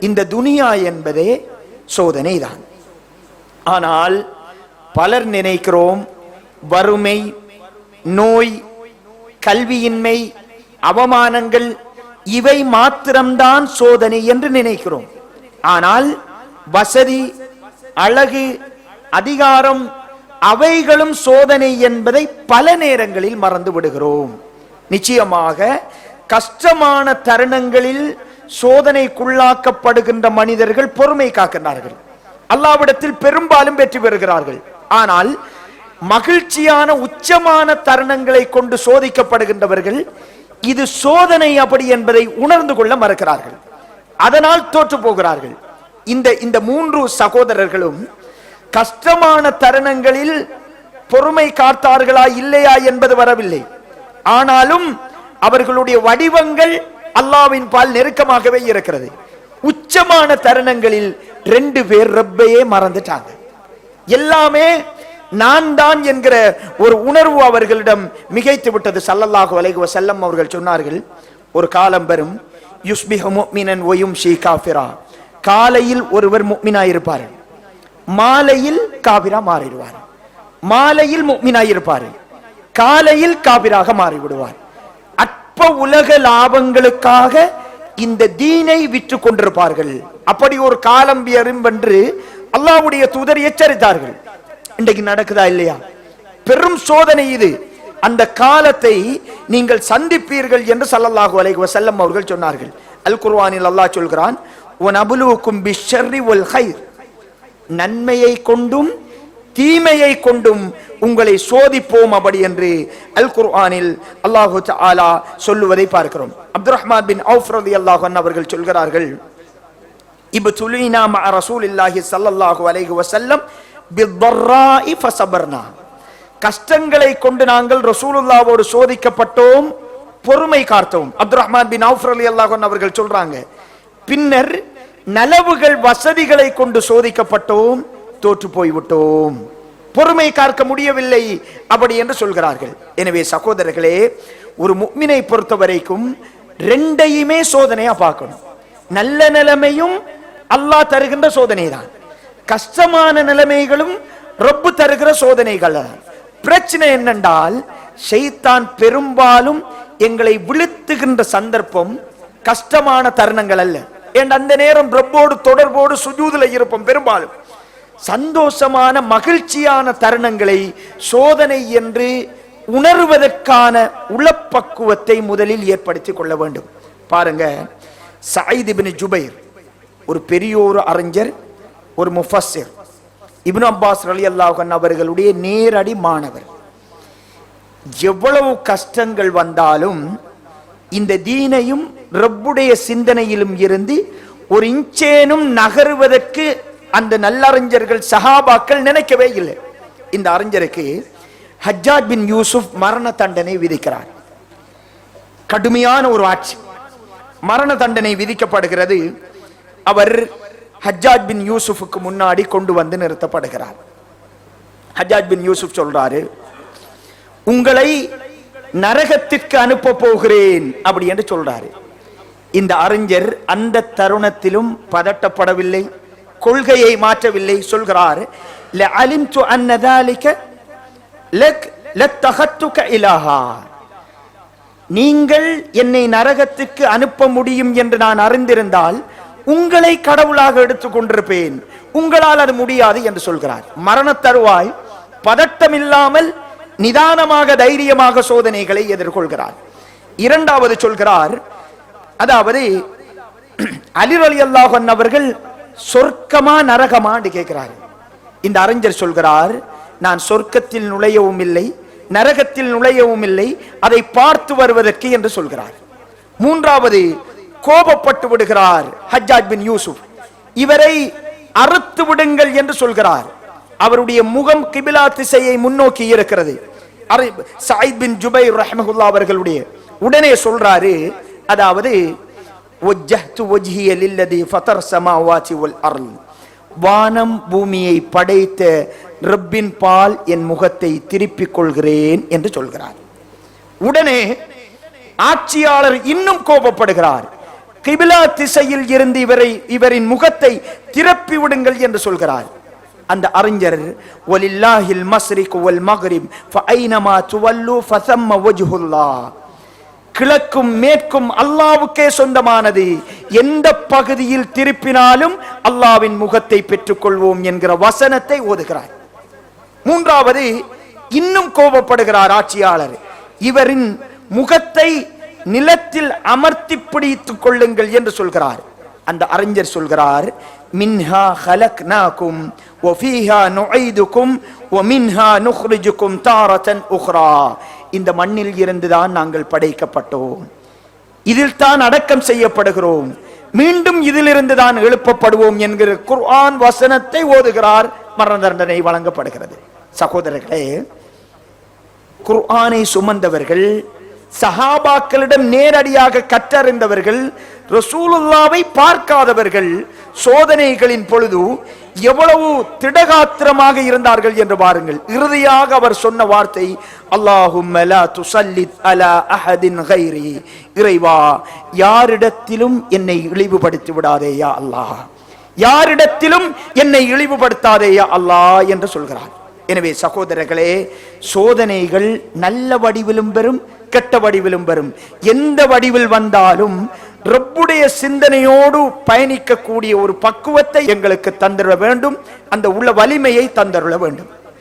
இந்த துனியா என்பதே சோதனை தான். ஆனால் பலர் நினைக்கிறோம் வறுமை, நோய், கல்வியின்மை, அவமானங்கள் இவை மாத்திரம்தான் சோதனை என்று நினைக்கிறோம். ஆனால் வசதி, அழகு, அதிகாரம் அவைகளும் சோதனை என்பதை பல நேரங்களில் மறந்து விடுகிறோம். நிச்சயமாக கஷ்டமான தருணங்களில் சோதனைக்குள்ளாக்கப்படுகின்ற மனிதர்கள் பொறுமை காக்கின்றார்கள், அல்லாஹ்விடத்தில் பெரும்பாலும் வெற்றி பெறுகிறார்கள். ஆனால் மகிழ்ச்சியான உச்சமான தருணங்களை கொண்டு சோதிக்கப்படுகின்றவர்கள் இது சோதனை அப்படி என்பதை உணர்ந்து கொள்ள மறக்கிறார்கள், அதனால் தோற்று போகிறார்கள். இந்த மூன்று சகோதரர்களும் கஷ்டமான தருணங்களில் பொறுமை காத்தார்களா இல்லையா என்பது வரவில்லை. ஆனாலும் அவர்களுடைய வடிவங்கள் அல்லாஹ்வின் பால் நெருக்கமாகவே இருக்கிறது. உச்சமான தருணங்களில் 2 பேர் ரப்பையே மறந்துட்டாங்க. எல்லாமே நான் தான் என்கிற ஒரு உணர்வு அவர்களிடம் மிகைத்து விட்டது. ஸல்லல்லாஹு அலைஹி வஸல்லம் அவர்கள் சொன்னார்கள், ஒரு காலம் வரும், யுஸ்பிஹு முஃமினன் வ யும்ஷி காஃபிரா. காலையில் ஒருவர் முஃமினாய் இருப்பார், மாலையில் காபிரா மாறிடுவார். மாலையில் முஃமினாய் இருப்பார், காலையில் காபிராக மாறிவிடுவார். அற்ப உலக லாபங்களுக்காக இந்த தீனை விற்று கொண்டிருப்பார்கள். அப்படி ஒரு காலம் வரும் என்று அல்லாஹ்வுடைய தூதர் எச்சரித்தார்கள். இன்றைக்கு நடக்குதா இல்லையா? பெரும் சோதனை இது. அந்த காலத்தை நீங்கள் சந்திப்பீர்கள் என்று ஸல்லல்லாஹு அலைஹி வஸல்லம் அவர்கள் சொன்னார்கள். அல் குர்ஆனில் அல்லாஹ் சொல்கிறான், வனபுலுக்கும் பிஷ்ஷர்ரி வல் கைர். நன்மையை கொண்டும் தீமையை கொண்டும் உங்களை சோதிப்போம் அப்படி என்று அல் குர்ஆனில் அல்லாஹு தஆலா சொல்லுவதை பார்க்கிறோம். அப்துர்ரஹ்மான் பின் அவுஃப் ரலியல்லாஹு அன்ஹு அவர்கள் சொல்கிறார்கள், இப்துலீனா மஅ ரசூலில்லாஹி ஸல்லல்லாஹு அலைஹி வஸல்லம் பித்தர்ராஇ ஃபஸபர்னா. கஷ்டங்களை கொண்டு நாங்கள் ரசூலுல்லாஹ்வோடு சோதிக்கப்பட்டோம், பொறுமை காத்தோம். அப்துர்ரஹ்மான் பின் அவுஃப் ரலியல்லாஹு அன்ஹு அவர்கள் சொல்றாங்க, பின்னர் நலவுகள் வசதிகளை கொண்டு சோதிக்கப்பட்டோம், தோற்று போய்விட்டோம், பொறுமை காக்க முடியவில்லை அப்படி என்று சொல்கிறார்கள். எனவே சகோதரர்களே, ஒரு முஃமினை பொறுத்த வரைக்கும் 2யுமே சோதனையா பார்க்கணும். நல்ல நிலைமையும் அல்லாஹ் தருகின்ற சோதனை தான், கஷ்டமான நிலைமைகளும் ரப்பு தருகிற சோதனைகள் தான். பிரச்சனை என்னென்றால், ஷைத்தான் பெரும்பாலும் எங்களை விழுத்துகின்ற சந்தர்ப்பம் கஷ்டமான தருணங்கள் அல்ல. அந்த நேரம் ரப்போடு தொடர்போடு சுஜூதுல இருப்போம். பெரும்பாலும் சந்தோஷமான மகிழ்ச்சியான தருணங்களை சோதனை என்று உணர்வதற்கான உளப்பக்குவத்தை முதலில் ஏற்படுத்திக் கொள்ள வேண்டும். பாருங்க, சயீத் இப்னு ஜுபைர் ஒரு பெரியோர் அறிஞர், ஒரு முஃபஸ்ஸிர், இப்னு அப்பாஸ் ரலியல்லாஹு அன்ஹு அவர்களுடைய நேரடி மாணவர். எவ்வளவு கஷ்டங்கள் வந்தாலும் இந்த தீனையும் ரப்புடைய சிந்தனையிலும் இருந்து ஒரு இன்ச்சேனும் நகருவதற்கு அந்த நல்லறிஞர்கள் சஹாபாக்கள் நினைக்கவே இல்லை. இந்த அறிஞருக்கு ஹஜ்ஜாஜ் பின் யூசுப் மரண தண்டனை விதிக்கிறார். கடுமையான ஒரு ஆட்சி, மரண தண்டனை விதிக்கப்படுகிறது. அவர் ஹஜ்ஜாஜ் பின் யூசுஃபுக்கு முன்னாடி கொண்டு வந்து நிறுத்தப்படுகிறார். ஹஜ்ஜாஜ் பின் யூசுப் சொல்றாரு, உங்களை நரகத்திற்கு அனுப்ப போகிறேன் அப்படி என்று சொல்றாரு. இந்த அறிஞர் அந்த தருணத்திலும் பதட்டப்படவில்லை, கொள்கையை மாற்றவில்லை. சொல்கிறார், லஅலிம்து அன்ன ذلك லத்தஹத்துக இலாஹா. நீங்கள் என்னை நரகத்துக்கு அனுப்ப முடியும் என்று நான் அறிந்திருந்தால் உங்களை கடவுளாக எடுத்துக் கொண்டிருப்பேன், உங்களால் அது முடியாது என்று சொல்கிறார். மரண தருவாய் பதட்டம் இல்லாமல் நிதானமாக தைரியமாக சோதனைகளை எதிர்கொள்கிறார். இரண்டாவது சொல்கிறார், அதாவது அலி ரலியல்லாஹு அன்ஹு அவர்கள் சொர்க்கமா நரகமா என்று கேட்கிறார். இந்த அறிஞர் சொல்கிறார், நான் சொர்க்கத்தில் நுழையவும் இல்லை, நரகத்தில் நுழையவும் இல்லை, அதை பார்த்து வருவதற்கு என்று சொல்கிறார். மூன்றாவது கோபப்பட்டு விடுகிறார் ஹஜ்ஜாஜ் பின் யூசுப், இவரை அறுத்து விடுங்கள் என்று சொல்கிறார். அவருடைய முகம் கிபிலா திசையை முன்னோக்கி இருக்கிறது. சயீத் பின் ஜுபைர் ரஹ்மத்துல்லாஹி அவர்களுடைய உடனே சொல்றாரு, அதாவது வஜ்ஜஹ்து வஜ்ஹிய லில்லதி ஃபதர் ஸமாவாதி வல் அர்ல், வானம் பூமியை படைத்த ரப்பின் பால் என் முகத்தை திருப்பிக் கொள்கிறேன் என்று சொல்கிறார். உடனே ஆட்சியாளர் இன்னும் கோபப்படுகிறார். கிபிலா திசையில் இருந்து இவரின் முகத்தை திருப்பி விடுங்கள் என்று சொல்கிறார். அந்த அறிஞர் வலில்லாஹில் மஸ்ரிக் வல் மக்ரிப் ஃபஐனமா துவல்லு ஃபஸம்ம வஜ்ஹுல்லாஹ், கிழக்கும் மேற்கும் அல்லாஹ்வுக்கே சொந்தமானது, எந்த பகுதியில் திருப்பினாலும் அல்லாஹ்வின் முகத்தை பெற்றுக்கொள்வோம் என்கிற வசனத்தை ஓதுகிறார். மூன்றாவது, இன்னும் கோபப்படுகிறார் ஆட்சியாளர். இவரின் முகத்தை நிலத்தில் அமர்த்தி பிடித்துக் கொள்ளுங்கள் என்று சொல்கிறார். அந்த அறிஞர் சொல்கிறார், மின்ஹா ஹலக்னாகும் வ ஃபீஹா நுஈதுகும் வ மின்ஹா நுக்ரிஜுகும் தாரத்தன் உக்ரா. இந்த மண்ணில் இருந்துதான் நாங்கள் படைக்கப்பட்டோம், இதில் தான் அடக்கம் செய்யப்படுகிறோம், மீண்டும் இதிலிருந்து தான் எழுப்பப்படுவோம் என்கிற குர்ஆன் வசனத்தை ஓதுகிறார். மரண தண்டனை வழங்கப்படுகிறது. சகோதரர்களே, குர்ஆனை சுமந்தவர்கள், சஹாபாக்களிடம் நேரடியாக கற்றறிந்தவர்கள், ரசூலுல்லாவை பார்க்காதவர்கள், சோதனைகளின் பொழுது எவ்வளவு திடகாத்திரமாக இருந்தார்கள் என்று பாருங்கள். இறுதியாக அவர் சொன்ன வார்த்தை, அல்லாஹும்ம லா துஸல்லித் அலா அஹதின் கைரி, இறைவா யாரிடத்திலும் என்னை இழிவுபடுத்தி விடாதே யா அல்லாஹ், யாரிடத்திலும் என்னை இழிவுபடுத்தாதே யா அல்லாஹ் என்று சொல்கிறார். எனவே சகோதரர்களே, சோதனைகள் நல்ல வடிவிலும் பெறும், கெட்ட வடிவிலும் பெறும். எந்த வடிவில் வந்தாலும் ரப்புடைய சிந்தனையோடு பயணிக்கக்கூடிய ஒரு பக்குவத்தை எங்களுக்கு தந்திர வேண்டும், அந்த உள்ள வலிமையை தந்தருள வேண்டும்.